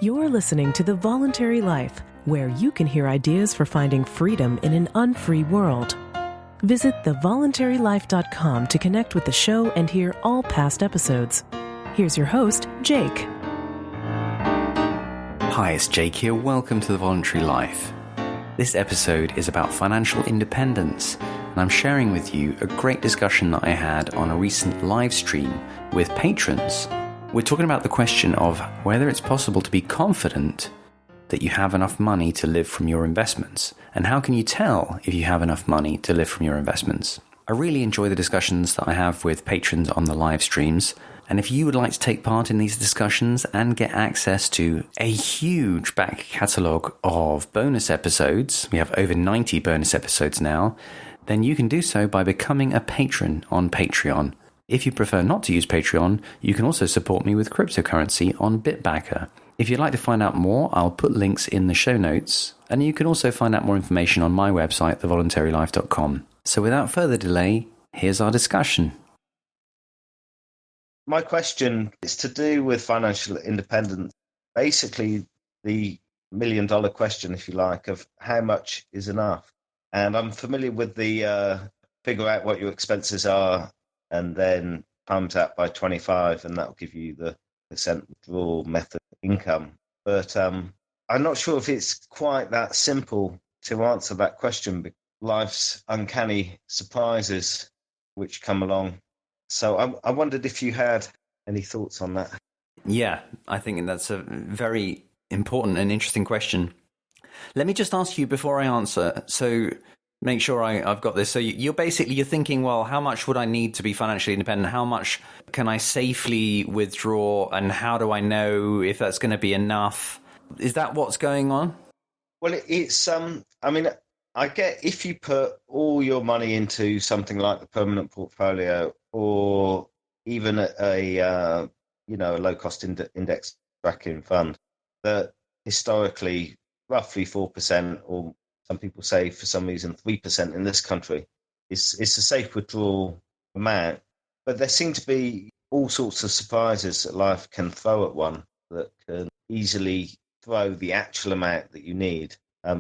You're listening to The Voluntary Life, where you can hear ideas for finding freedom in an unfree world. Visit thevoluntarylife.com to connect with the show and hear all past episodes. Here's your host, Jake. Hi, it's Jake here. Welcome to The Voluntary Life. This episode is about financial independence, and I'm sharing with you a great discussion that I had on a recent live stream with patrons. We're talking about the question of whether it's possible to be confident that you have enough money to live from your investments, and how can you tell if you have enough money to live from your investments. I really enjoy the discussions that I have with patrons on the live streams, and if you would like to take part in these discussions and get access to a huge back catalogue of bonus episodes, we have over 90 bonus episodes now, then you can do so by becoming a patron on Patreon. If you prefer not to use Patreon, you can also support me with cryptocurrency on Bitbacker. If you'd like to find out more, I'll put links in the show notes, and you can also find out more information on my website, thevoluntarylife.com. So without further delay, here's our discussion. My question is to do with financial independence. Basically, the million-dollar question, if you like, of how much is enough. And I'm familiar with the figure out what your expenses are and then times that by 25, and that'll give you the percent withdrawal method income. But I'm not sure if it's quite that simple to answer that question, because life's uncanny surprises which come along. So I wondered if you had any thoughts on that. Yeah, I think that's a very important and interesting question. Let me just ask you before I answer, so make sure I've got this. So you're thinking, well, how much would I need to be financially independent? How much can I safely withdraw? And how do I know if that's going to be enough? Is that what's going on? Well, it's, I get if you put all your money into something like the permanent portfolio or even a low-cost index tracking fund, that historically roughly 4%, or some people say for some reason 3% in this country, is a safe withdrawal amount. But there seem to be all sorts of surprises that life can throw at one that can easily throw the actual amount that you need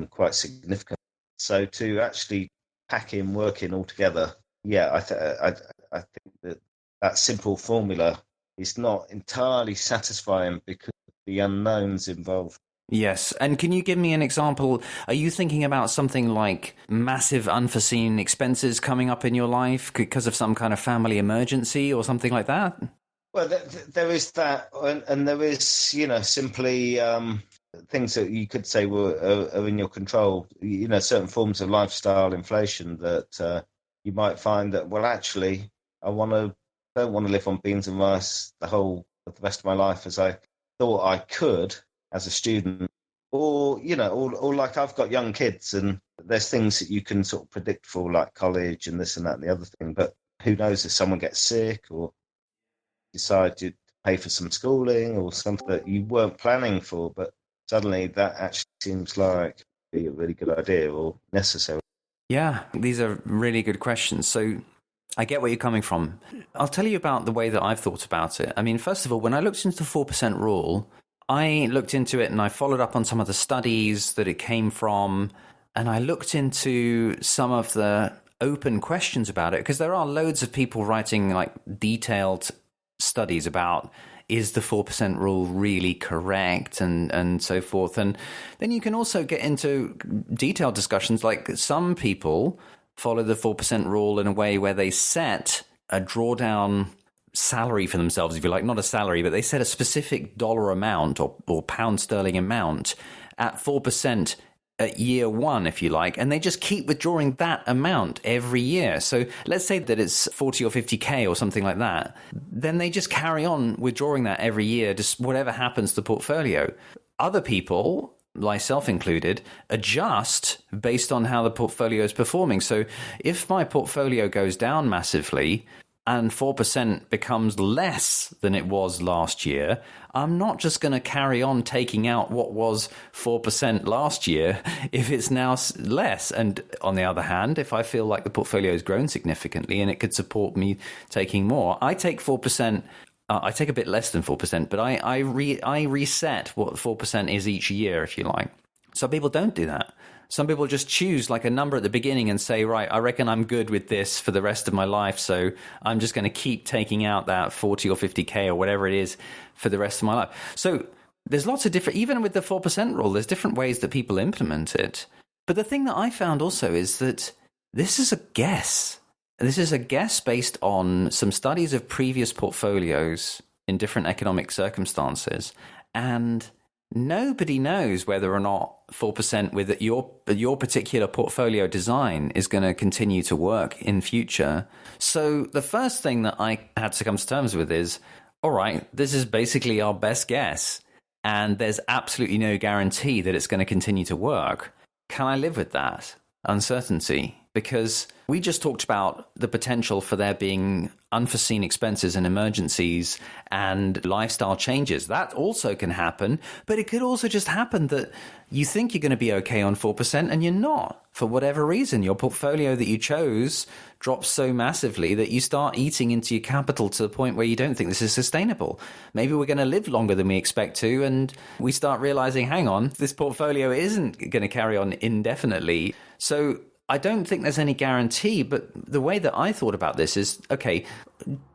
quite significant. So to actually pack in, work in all together, I think that simple formula is not entirely satisfying because of the unknowns involved. Yes. And can you give me an example? Are you thinking about something like massive unforeseen expenses coming up in your life because of some kind of family emergency or something like that? Well, there is that. And there is, simply things that you could say are in your control. Certain forms of lifestyle inflation that you might find that, well, actually, I don't want to live on beans and rice the rest of my life as I thought I could as a student, or like I've got young kids and there's things that you can sort of predict for, like college and this and that and the other thing. But who knows if someone gets sick or decide to pay for some schooling or something that you weren't planning for, but suddenly that actually seems like be a really good idea or necessary. Yeah, these are really good questions. So I get where you're coming from. I'll tell you about the way that I've thought about it. I mean, first of all, when I looked into the 4% rule, I looked into it and I followed up on some of the studies that it came from, and I looked into some of the open questions about it, because there are loads of people writing like detailed studies about, is the 4% rule really correct, and so forth. And then you can also get into detailed discussions, like some people follow the 4% rule in a way where they set a drawdown salary for themselves, if you like, not a salary, but they set a specific dollar amount or pound sterling amount at 4% at year one, if you like, and they just keep withdrawing that amount every year. So let's say that it's 40 or 50K or something like that. Then they just carry on withdrawing that every year, just whatever happens to the portfolio. Other people, myself included, adjust based on how the portfolio is performing. So if my portfolio goes down massively and 4% becomes less than it was last year, I'm not just going to carry on taking out what was 4% last year if it's now less. And on the other hand, if I feel like the portfolio has grown significantly and it could support me taking more, I take 4% I take a bit less than 4%, but I reset what 4% is each year, if you like. Some people don't do that. Some people just choose like a number at the beginning and say, right, I reckon I'm good with this for the rest of my life, so I'm just going to keep taking out that 40 or 50K or whatever it is for the rest of my life. So there's lots of different, even with the 4% rule, there's different ways that people implement it. But the thing that I found also is that this is a guess. This is a guess based on some studies of previous portfolios in different economic circumstances. And nobody knows whether or not 4% with your particular portfolio design is going to continue to work in future. So the first thing that I had to come to terms with is, all right, this is basically our best guess. And there's absolutely no guarantee that it's going to continue to work. Can I live with that uncertainty? Because we just talked about the potential for there being unforeseen expenses and emergencies and lifestyle changes. That also can happen, but it could also just happen that you think you're going to be okay on 4% and you're not. For whatever reason, your portfolio that you chose drops so massively that you start eating into your capital to the point where you don't think this is sustainable. Maybe we're going to live longer than we expect to, and we start realizing, hang on, this portfolio isn't going to carry on indefinitely. So I don't think there's any guarantee, but the way that I thought about this is, okay,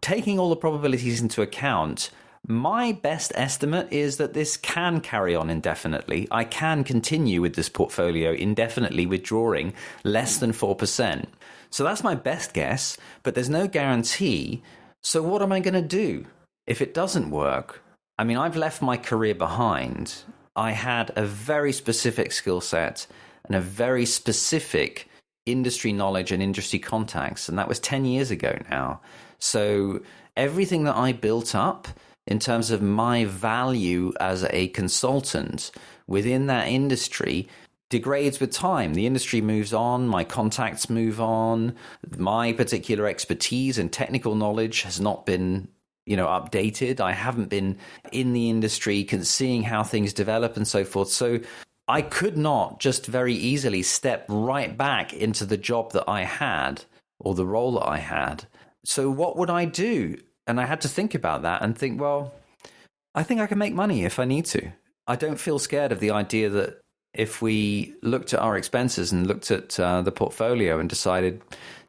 taking all the probabilities into account, my best estimate is that this can carry on indefinitely. I can continue with this portfolio indefinitely, withdrawing less than 4%. So that's my best guess, but there's no guarantee. So what am I going to do if it doesn't work? I mean, I've left my career behind. I had a very specific skill set and a very specific industry knowledge and industry contacts, and that was 10 years ago now. So everything that I built up in terms of my value as a consultant within that industry degrades with time. The industry moves on, my contacts move on, my particular expertise and technical knowledge has not been updated. I haven't been in the industry seeing how things develop and so forth. So I could not just very easily step right back into the job that I had or the role that I had. So what would I do? And I had to think about that and think, well, I think I can make money if I need to. I don't feel scared of the idea that if we looked at our expenses and looked at the portfolio and decided,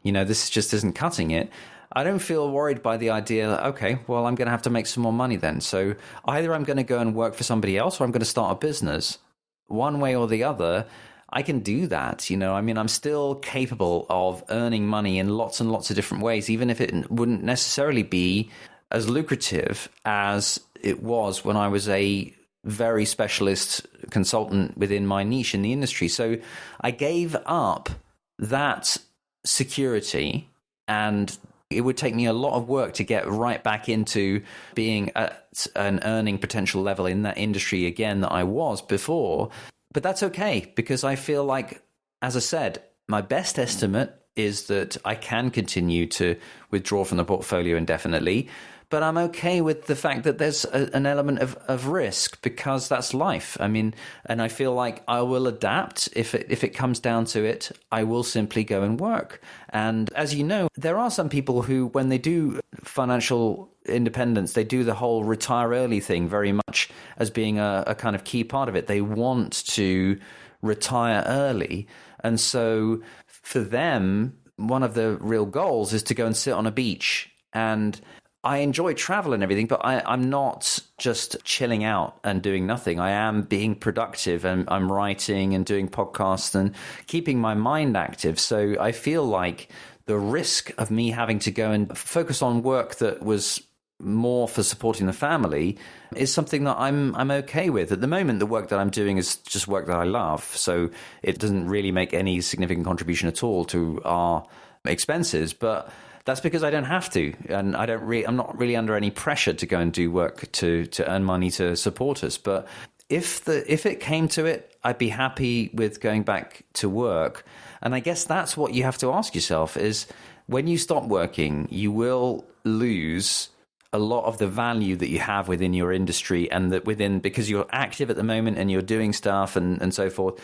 this just isn't cutting it, I don't feel worried by the idea that, okay, well, I'm going to have to make some more money then. So either I'm going to go and work for somebody else or I'm going to start a business. One way or the other, I can do that. I'm still capable of earning money in lots and lots of different ways, even if it wouldn't necessarily be as lucrative as it was when I was a very specialist consultant within my niche in the industry. So I gave up that security, and it would take me a lot of work to get right back into being at an earning potential level in that industry again that I was before. But that's okay, because I feel like, as I said, my best estimate is that I can continue to withdraw from the portfolio indefinitely. But I'm okay with the fact that there's an element of risk, because that's life. And I feel like I will adapt. If it comes down to it, I will simply go and work. And as you know, there are some people who, when they do financial independence, they do the whole retire early thing very much as being a kind of key part of it. They want to retire early. And so for them, one of the real goals is to go and sit on a beach. And I enjoy travel and everything, but I'm not just chilling out and doing nothing. I am being productive, and I'm writing and doing podcasts and keeping my mind active. So I feel like the risk of me having to go and focus on work that was more for supporting the family is something that I'm okay with. At the moment, the work that I'm doing is just work that I love. So it doesn't really make any significant contribution at all to our expenses, but that's because I don't have to, and I'm not really under any pressure to go and do work to earn money to support us. But if it came to it, I'd be happy with going back to work. And I guess that's what you have to ask yourself is, when you stop working, you will lose a lot of the value that you have within your industry, and that because you're active at the moment and you're doing stuff and so forth.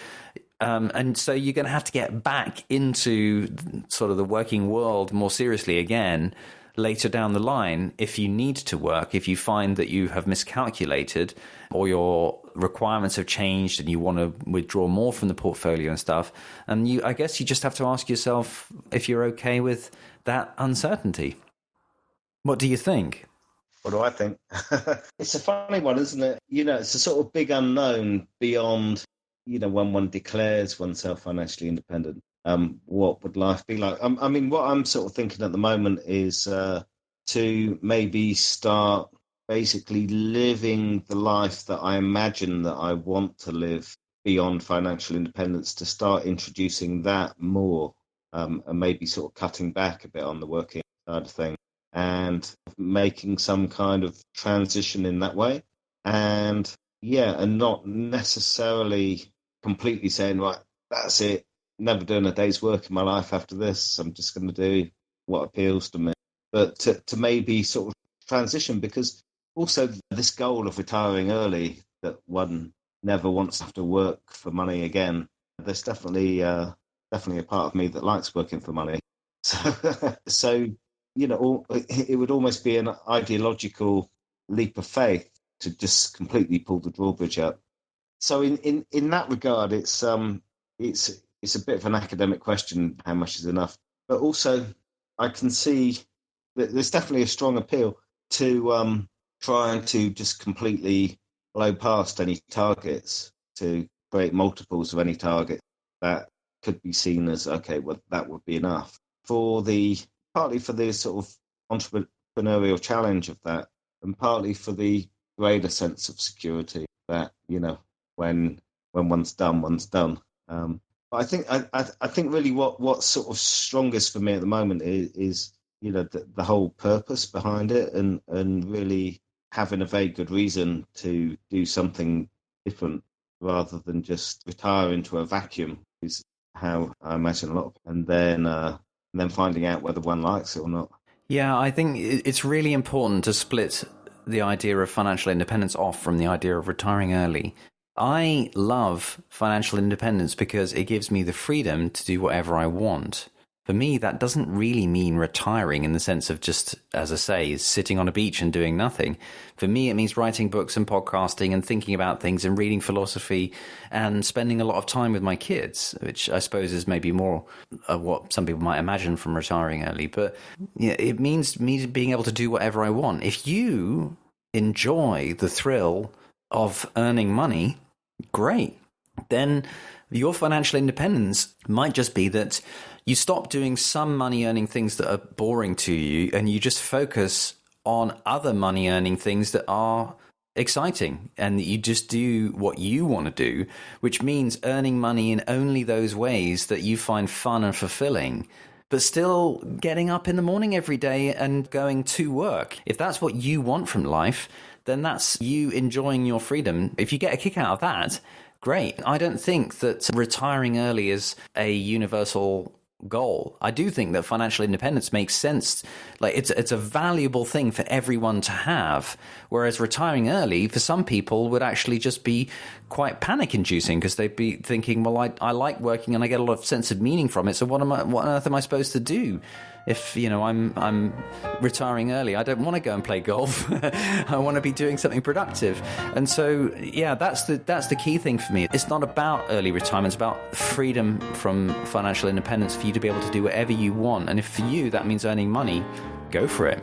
And so you're going to have to get back into sort of the working world more seriously again later down the line, if you need to work, if you find that you have miscalculated or your requirements have changed and you want to withdraw more from the portfolio and stuff, and I guess you just have to ask yourself if you're okay with that uncertainty. What do you think? What do I think? It's a funny one, isn't it? It's a sort of big unknown beyond, when one declares oneself financially independent. What would life be like? I mean, what I'm sort of thinking at the moment is to maybe start basically living the life that I imagine that I want to live beyond financial independence, to start introducing that more, and maybe sort of cutting back a bit on the working side of things and making some kind of transition in that way. And not necessarily completely saying, right, that's it, never doing a day's work in my life after this, I'm just going to do what appeals to me. But to maybe sort of transition, because also this goal of retiring early, that one never wants to have to work for money again, there's definitely a part of me that likes working for money. So it would almost be an ideological leap of faith to just completely pull the drawbridge up. So in that regard, it's a bit of an academic question, how much is enough? But also, I can see that there's definitely a strong appeal to trying to just completely blow past any targets, to create multiples of any target that could be seen as, okay, well, that would be enough. Partly for the sort of entrepreneurial challenge of that, and partly for the greater sense of security that, when one's done, one's done. But I think really what's sort of strongest for me at the moment is the whole purpose behind it, and really having a very good reason to do something different rather than just retire into a vacuum, is how I imagine a lot. And then finding out whether one likes it or not. Yeah, I think it's really important to split the idea of financial independence off from the idea of retiring early. I love financial independence because it gives me the freedom to do whatever I want. For me, that doesn't really mean retiring in the sense of just, as I say, sitting on a beach and doing nothing. For me, it means writing books and podcasting and thinking about things and reading philosophy and spending a lot of time with my kids, which I suppose is maybe more of what some people might imagine from retiring early. But it means me being able to do whatever I want. If you enjoy the thrill of earning money, great. Then your financial independence might just be that you stop doing some money-earning things that are boring to you, and you just focus on other money-earning things that are exciting, and that you just do what you want to do, which means earning money in only those ways that you find fun and fulfilling, but still getting up in the morning every day and going to work. If that's what you want from life, then that's you enjoying your freedom. If you get a kick out of that, great. I don't think that retiring early is a universal goal. I do think that financial independence makes sense. Like it's a valuable thing for everyone to have, whereas retiring early for some people would actually just be quite panic inducing, because they'd be thinking, well, I like working and I get a lot of sense of meaning from it, so what on earth am I supposed to do if I'm retiring early? I don't want to go and play golf. I want to be doing something productive. And so that's the key thing for me. It's not about early retirement, it's about freedom from financial independence, for you to be able to do whatever you want. And if for you that means earning money, go for it.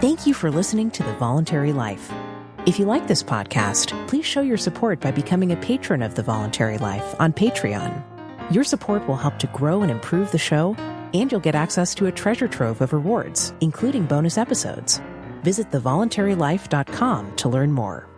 Thank you for listening to The Voluntary Life. If you like this podcast, please show your support by becoming a patron of The Voluntary Life on Patreon. Your support will help to grow and improve the show, and you'll get access to a treasure trove of rewards, including bonus episodes. Visit thevoluntarylife.com to learn more.